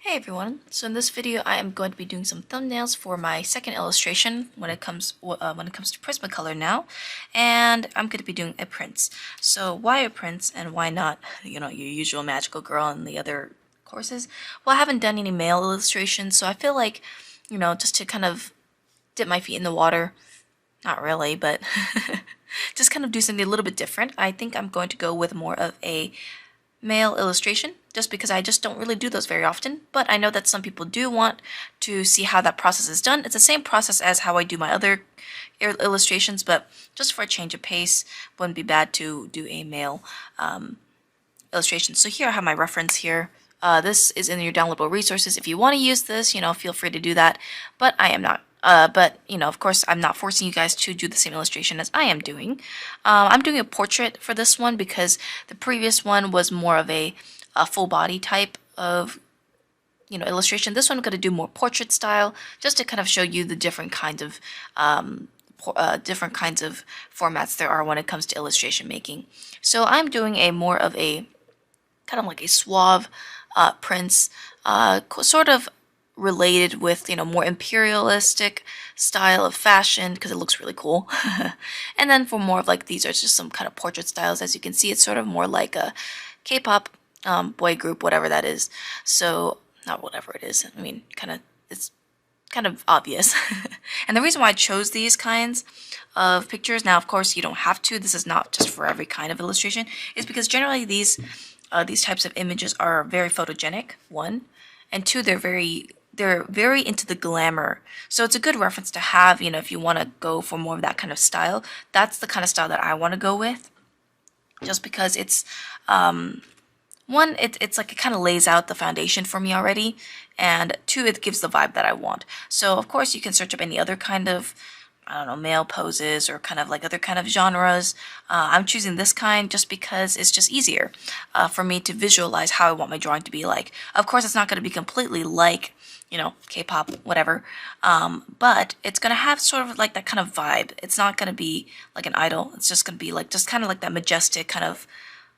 Hey everyone, so in this video I am going to be doing some thumbnails for my second illustration when it comes to Prismacolor now, and I'm going to be doing a prince. So why a prince and why not, your usual magical girl in the other courses? Well, I haven't done any male illustrations, so I feel like, just to kind of dip my feet in the water, not really, but just kind of do something a little bit different. I think I'm going to go with more of a male illustration just because I just don't really do those very often, but I know that some people do want to see how that process is done. It's the same process as how I do my other illustrations, but just for a change of pace, wouldn't be bad to do a male illustration. So here I have my reference here. This is in your downloadable resources. If you want to use this, feel free to do that, but I am not. But, of course, I'm not forcing you guys to do the same illustration as I am doing. I'm doing a portrait for this one because the previous one was more of a full body type of, illustration. This one I'm going to do more portrait style just to kind of show you the different kinds of formats there are when it comes to illustration making. So I'm doing a more of a kind of like a suave prince, sort of related with, more imperialistic style of fashion because it looks really cool. And then for more of like, these are just some kind of portrait styles. As you can see, it's sort of more like a K-pop boy group, whatever that is. So, not whatever it is. I mean, it's kind of obvious. And the reason why I chose these kinds of pictures, now of course you don't have to, this is not just for every kind of illustration, is because generally these types of images are very photogenic, one, and two, they're very into the glamour. So it's a good reference to have, if you want to go for more of that kind of style. That's the kind of style that I want to go with, just because it's one, it's like it kind of lays out the foundation for me already, and two, it gives the vibe that I want. So of course you can search up any other kind of, I don't know, male poses or kind of like other kind of genres. I'm choosing this kind just because it's just easier for me to visualize how I want my drawing to be like. Of course, it's not going to be completely like, K-pop, whatever, but it's going to have sort of like that kind of vibe. It's not going to be like an idol. It's just going to be like, just kind of like that majestic, kind of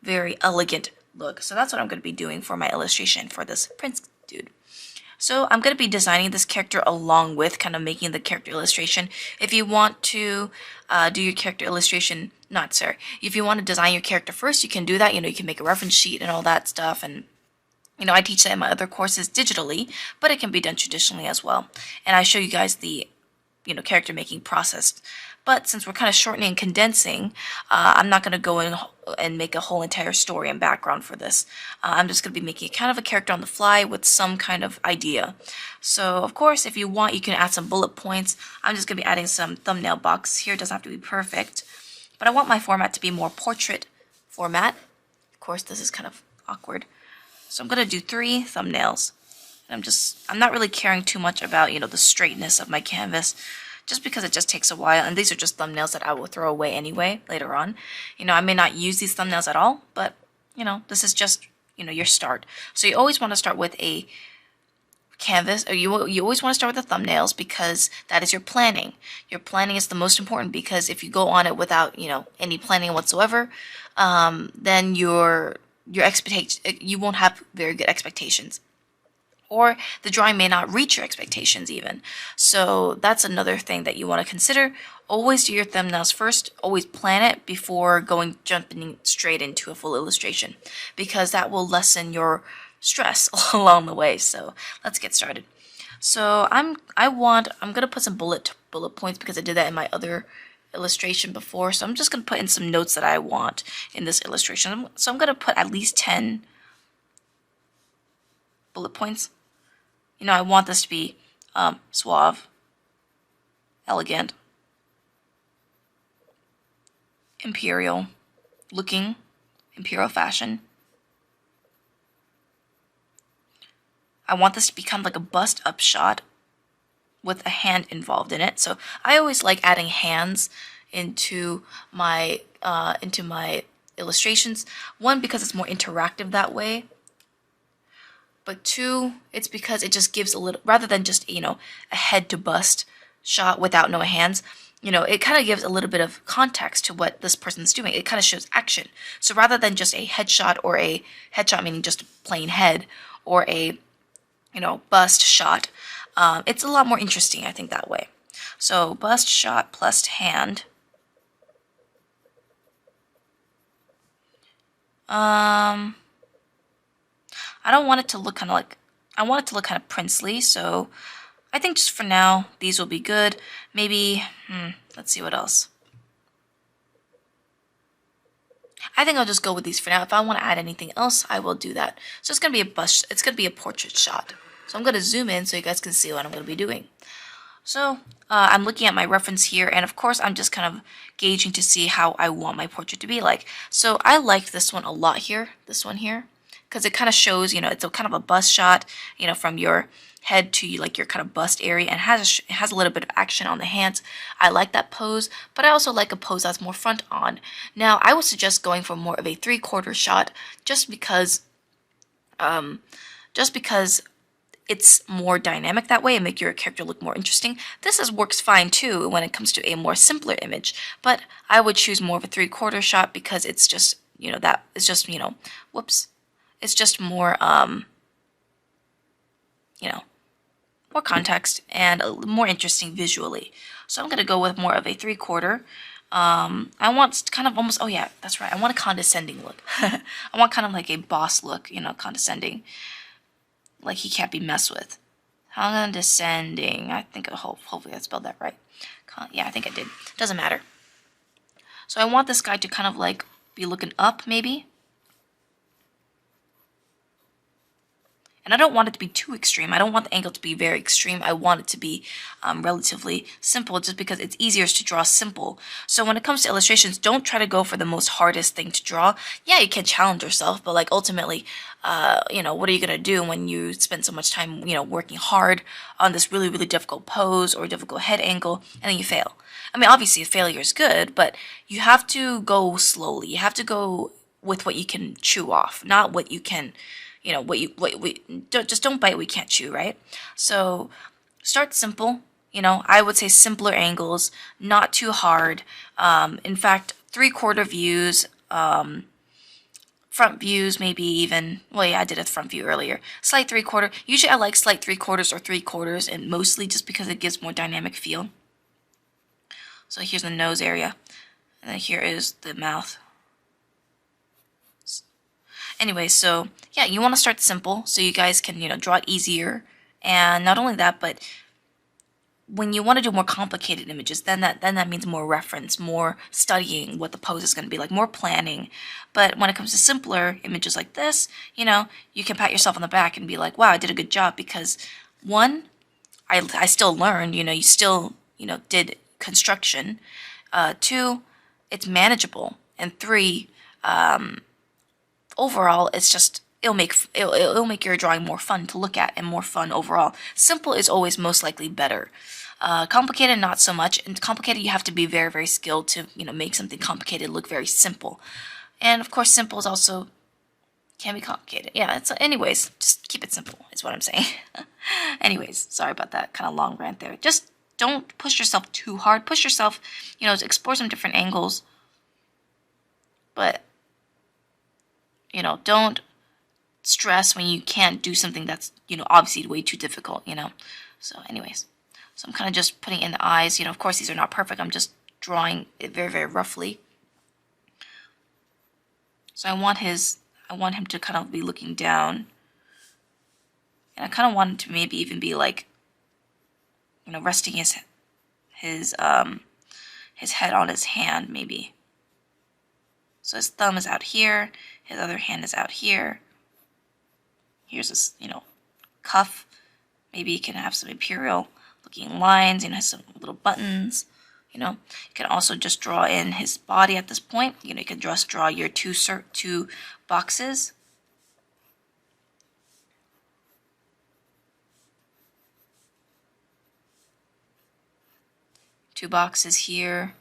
very elegant look. So that's what I'm going to be doing for my illustration for this prince dude. So I'm going to be designing this character along with kind of making the character illustration. If you want to do your character illustration, if you want to design your character first, you can do that. You can make a reference sheet and all that stuff. And, I teach that in my other courses digitally, but it can be done traditionally as well. And I show you guys the, character making process. But since we're kind of shortening and condensing, I'm not going to go in and make a whole entire story and background for this. I'm just going to be making kind of a character on the fly with some kind of idea. So, of course, if you want, you can add some bullet points. I'm just going to be adding some thumbnail boxes here. It doesn't have to be perfect. But I want my format to be more portrait format. Of course, this is kind of awkward. So I'm going to do 3 thumbnails. I'm not really caring too much about, the straightness of my canvas, just because it just takes a while, and these are just thumbnails that I will throw away anyway later on. I may not use these thumbnails at all, but, this is just, your start. So you always want to start with a canvas, or you always want to start with the thumbnails because that is your planning. Your planning is the most important because if you go on it without, any planning whatsoever, then you won't have very good expectations. Or the drawing may not reach your expectations even. So that's another thing that you want to consider. Always do your thumbnails first. Always plan it before jumping straight into a full illustration, because that will lessen your stress along the way. So let's get started. So I'm gonna put some bullet points because I did that in my other illustration before. So I'm just gonna put in some notes that I want in this illustration. So I'm gonna put at least 10 bullet points. I want this to be suave, elegant, imperial looking, imperial fashion. I want this to be kind of like a bust up shot with a hand involved in it. So I always like adding hands into my illustrations. One, because it's more interactive that way. But 2, it's because it just gives a little, rather than just, a head to bust shot without no hands, it kind of gives a little bit of context to what this person's doing. It kind of shows action. So rather than just a headshot, or a headshot meaning just a plain head, or a bust shot. It's a lot more interesting, I think, that way. So bust shot plus hand. I don't want it to look kind of like, I want it to look kind of princely, so I think just for now, these will be good. Maybe, let's see what else. I think I'll just go with these for now. If I want to add anything else, I will do that. So it's gonna be it's gonna be a portrait shot. So I'm gonna zoom in so you guys can see what I'm gonna be doing. So I'm looking at my reference here, and of course I'm just kind of gauging to see how I want my portrait to be like. So I liked this one a lot here, this one here, because it kind of shows, it's a kind of a bust shot, from your head to like your kind of bust area, and it has a little bit of action on the hands. I like that pose, but I also like a pose that's more front on. Now I would suggest going for more of a 3/4 shot, just because um, it's more dynamic that way and make your character look more interesting. This works fine too when it comes to a more simpler image, but I would choose more of a 3/4 shot because it's just, that it's just, whoops. It's just more, more context and more interesting visually. So I'm going to go with more of a 3/4. I want kind of almost, oh yeah, that's right. I want a condescending look. I want kind of like a boss look, condescending. Like he can't be messed with. Condescending. I think hopefully I spelled that right. Yeah, I think I did. Doesn't matter. So I want this guy to kind of like be looking up maybe. And I don't want it to be too extreme. I don't want the angle to be very extreme. I want it to be relatively simple just because it's easier to draw simple. So when it comes to illustrations, don't try to go for the most hardest thing to draw. Yeah, you can challenge yourself, but like ultimately, what are you going to do when you spend so much time, working hard on this really, really difficult pose or difficult head angle and then you fail? I mean, obviously failure is good, but you have to go slowly. You have to go with what you can chew off, not what you can just don't bite what you can't chew, right? So start simple. I would say simpler angles, not too hard. In fact, 3/4 views, front views, maybe even, well, yeah, I did a front view earlier. Slight 3/4. Usually I like slight 3/4 or 3/4, and mostly just because it gives more dynamic feel. So here's the nose area, and then here is the mouth. Anyway, so yeah, you want to start simple so you guys can, draw it easier. And not only that, but when you want to do more complicated images, then that means more reference, more studying what the pose is going to be like, more planning. But when it comes to simpler images like this, you can pat yourself on the back and be like, wow, I did a good job because one, I still learned, you still, did construction. Two, it's manageable. And three, overall, it's just it'll make your drawing more fun to look at and more fun overall. Simple is always most likely better. Complicated, not so much. And complicated, you have to be very, very skilled to make something complicated look very simple. And of course, simple is also can be complicated. Yeah. Anyways, just keep it simple. Is what I'm saying. Anyways, sorry about that kind of long rant there. Just don't push yourself too hard. Push yourself, to explore some different angles. But don't stress when you can't do something that's, obviously way too difficult, So anyways, so I'm kind of just putting in the eyes. Of course, these are not perfect. I'm just drawing it very, very roughly. So I want him to kind of be looking down. And I kind of want him to maybe even be like, resting his head on his hand, maybe. So his thumb is out here, his other hand is out here. Here's this, cuff. Maybe you can have some imperial looking lines, some little buttons. You can also just draw in his body at this point. You can just draw your two boxes. Two boxes here.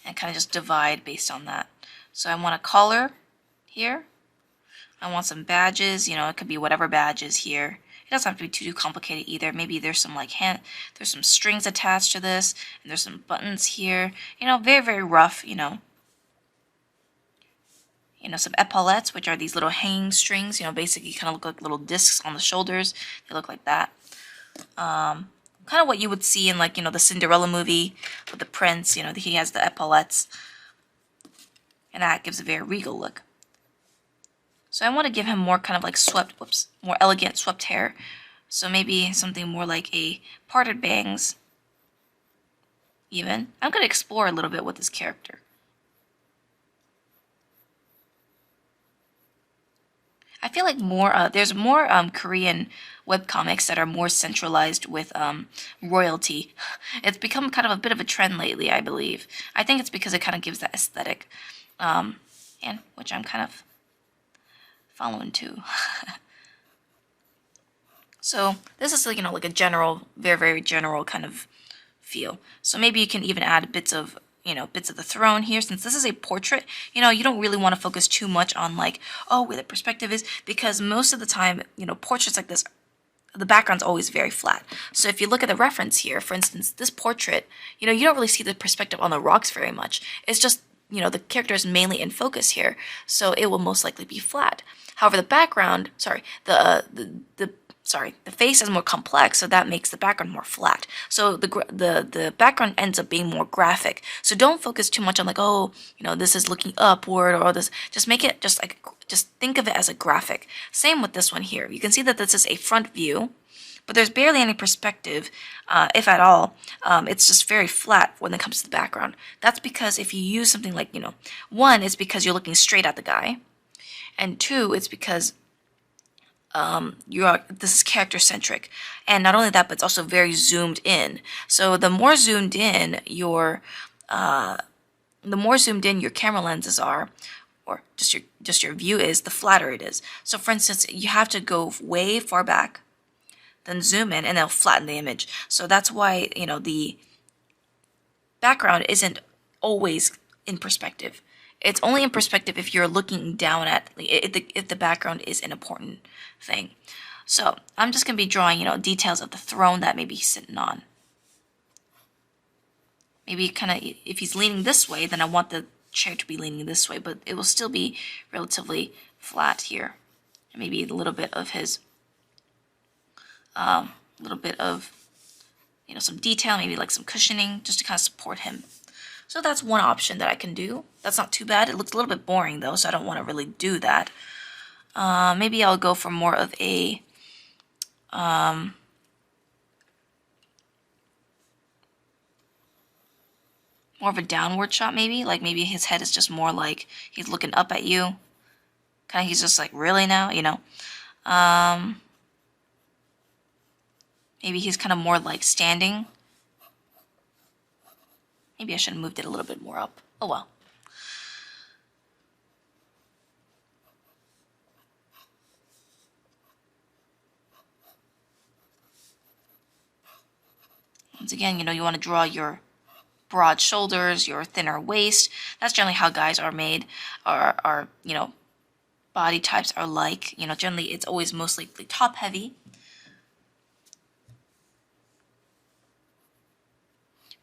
And kind of just divide based on that. So I want a collar here. I want some badges, it could be whatever badges here. It doesn't have to be too complicated either. Maybe there's some there's some strings attached to this, and there's some buttons here. Very, very rough, some epaulettes, which are these little hanging strings, basically kind of look like little discs on the shoulders. They look like that. Kind of what you would see in, like, the Cinderella movie with the prince. He has the epaulettes, and that gives a very regal look. So I want to give him more kind of like more elegant swept hair. So maybe something more like a parted bangs, even. I'm going to explore a little bit with this character. I feel like there's more Korean webcomics that are more centralized with royalty. It's become kind of a bit of a trend lately, I believe. I think it's because it kind of gives that aesthetic, and which I'm kind of following too. So this is like a general, very, very general kind of feel. So maybe you can even add bits of the throne here, since this is a portrait. You don't really want to focus too much on, like, oh, where the perspective is, because most of the time, portraits like this, the background's always very flat. So if you look at the reference here, for instance, this portrait, you don't really see the perspective on the rocks very much. It's just, the character is mainly in focus here, so it will most likely be flat. However, the background, sorry, the face is more complex, so that makes the background more flat. So the background ends up being more graphic. So don't focus too much on, like, oh, this is looking upward, or this. Just make it just think of it as a graphic. Same with this one here. You can see that this is a front view, but there's barely any perspective, if at all. It's just very flat when it comes to the background. That's because if you use something like, one, it's because you're looking straight at the guy, and two, it's because this is character centric, and not only that, but it's also very zoomed in. So the more zoomed in your camera lenses are, or just your view is, the flatter it is. So for instance, you have to go way far back, then zoom in, and it'll flatten the image. So that's why the background isn't always in perspective. It's only in perspective if you're looking down at, if the background is an important thing. So I'm just going to be drawing, details of the throne that maybe he's sitting on. Maybe kind of, if he's leaning this way, then I want the chair to be leaning this way, but it will still be relatively flat here. And maybe a little bit of his, some detail, maybe like some cushioning, just to kind of support him. So that's one option that I can do. That's not too bad. It looks a little bit boring though, so I don't want to really do that. Maybe I'll go for more of a downward shot, maybe. Like maybe his head is just more like he's looking up at you. Kind of, he's just like, really now, Maybe he's kind of more like standing. Maybe I should have moved it a little bit more up. Oh well. Once again, you want to draw your broad shoulders, your thinner waist. That's generally how guys are made, are body types are like. Generally it's always mostly top heavy.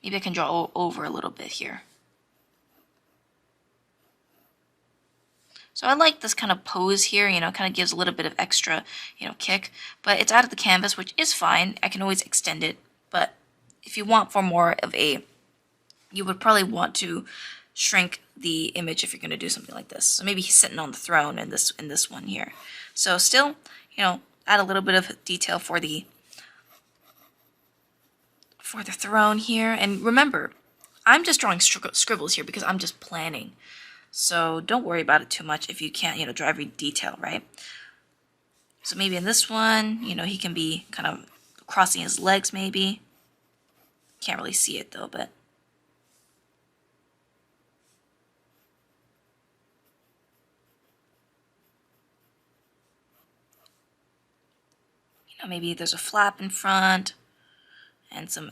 Maybe I can draw over a little bit here. So I like this kind of pose here, kind of gives a little bit of extra, kick. But it's out of the canvas, which is fine. I can always extend it. But if you want for more of a, you would probably want to shrink the image if you're going to do something like this. So maybe he's sitting on the throne in this one here. So still, add a little bit of detail for the throne here. And remember, I'm just drawing scribbles here because I'm just planning. So don't worry about it too much if you can't, draw every detail, right? So maybe in this one, he can be kind of crossing his legs maybe. Can't really see it though, but maybe there's a flap in front and some,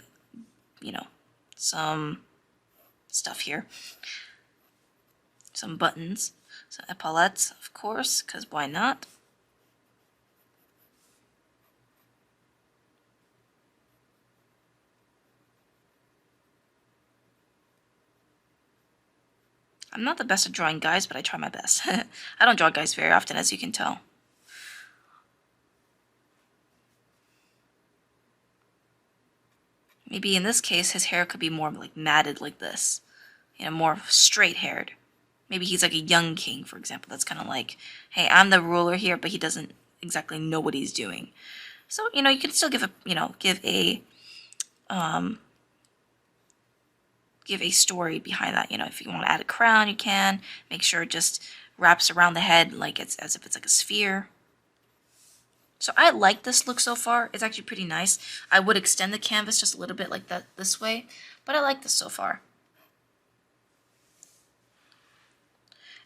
some stuff here. Some buttons, some epaulettes, of course, because why not? I'm not the best at drawing guys, but I try my best. I don't draw guys very often, as you can tell. Maybe in this case, his hair could be more like matted like this. You know, more straight haired. Maybe he's like a young king, for example. That's kind of like, hey, I'm the ruler here, but he doesn't exactly know what he's doing. So, you know, you can still give a, um, give a story behind that. You know, if you want to add a crown, you can. Make sure it just wraps around the head like it's as if it's like a sphere. So I like this look so far. It's actually pretty nice. I would extend the canvas just a little bit like that this way, but I like this so far.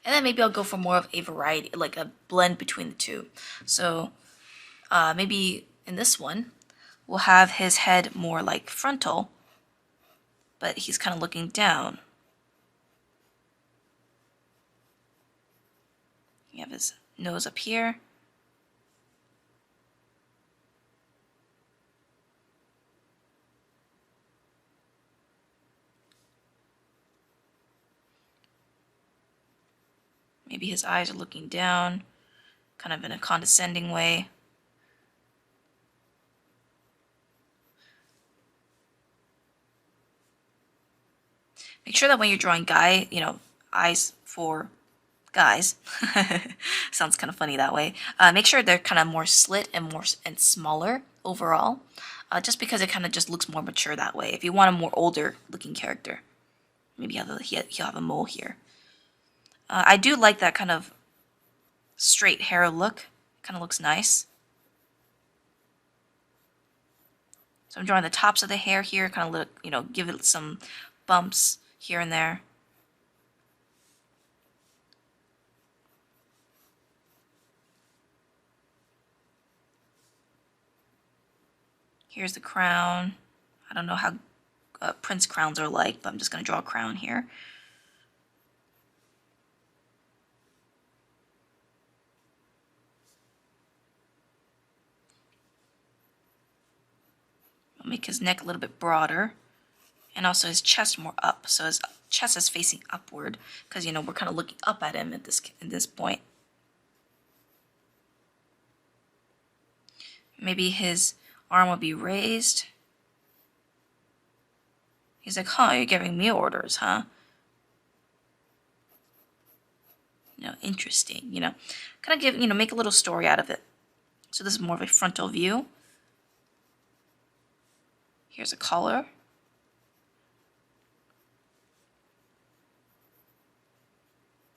And then maybe I'll go for more of a variety, like a blend between the two. So maybe in this one, we'll have his head more like frontal, but he's kind of looking down. You have his nose up here. Maybe his eyes are looking down, kind of in a condescending way. Make sure that when you're drawing guy, you know, eyes for guys, sounds kind of funny that way. Make sure they're kind of more slit and more and smaller overall, just because it kind of just looks more mature that way. If you want a more older looking character, maybe he'll have a mole here. I do like that kind of straight hair look. Kind of looks nice. So I'm drawing the tops of the hair here, kind of look, you know, give it some bumps here and there. Here's the crown. I don't know how prince crowns are like, but I'm just going to draw a crown here. I'll make his neck a little bit broader, and also his chest more up, so his chest is facing upward, because, you know, we're kind of looking up at him at this point. Maybe his arm will be raised. He's like, huh, you're giving me orders, huh? You know, interesting, you know. Kind of give, you know, make a little story out of it. So this is more of a frontal view. Here's a collar.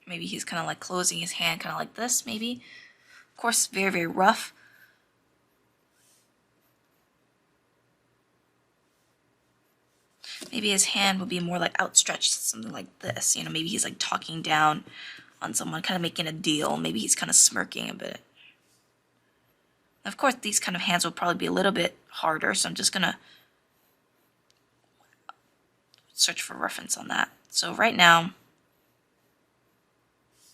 Maybe he's kind of like closing his hand, kind of like this, maybe. Of course, very, very rough. Maybe his hand would be more like outstretched, something like this. You know, maybe he's like talking down on someone, kind of making a deal. Maybe he's kind of smirking a bit. Of course, these kind of hands will probably be a little bit harder, so I'm just going to search for reference on that. So right now,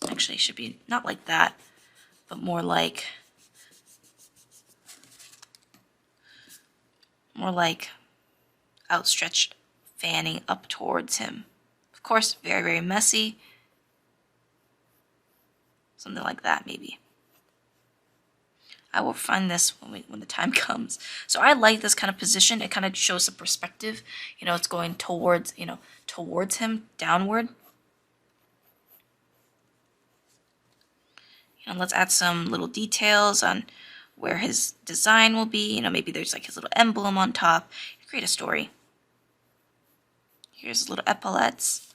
actually it should be not like that, but more like outstretched, fanning up towards him. Of course, very, very messy. Something like that, maybe. I will find this when the time comes. So I like this kind of position. It kind of shows the perspective. You know, it's going towards, you know, towards him, downward. And let's add some little details on where his design will be. You know, maybe there's like his little emblem on top. Create a story. Here's little epaulets.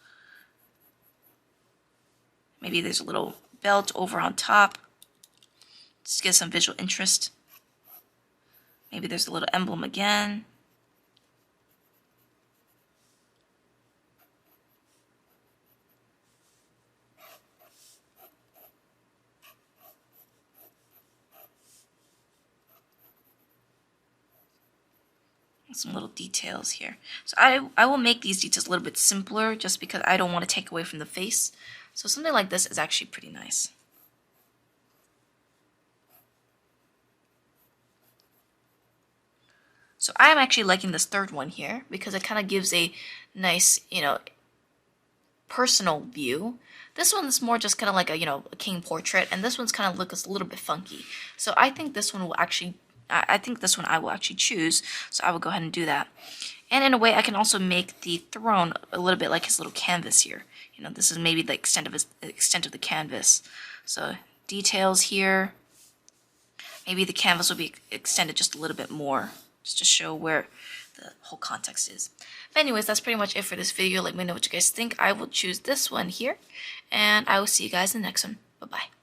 Maybe there's a little belt over on top. Just get some visual interest. Maybe there's a little emblem again. Some little details here. So I will make these details a little bit simpler just because I don't want to take away from the face. So something like this is actually pretty nice. So I'm actually liking this third one here because it kind of gives a nice, you know, personal view. This one's more just kind of like a, a king portrait, and this one's kind of looks a little bit funky. So I think this one will actually, I think this one I will actually choose. So I will go ahead and do that. And in a way, I can also make the throne a little bit like his little canvas here. This is maybe the extent of the canvas. So details here. Maybe the canvas will be extended just a little bit more, just to show where the whole context is. But anyways, that's pretty much it for this video. Let me know what you guys think. I will choose this one here, and I will see you guys in the next one. Bye-bye.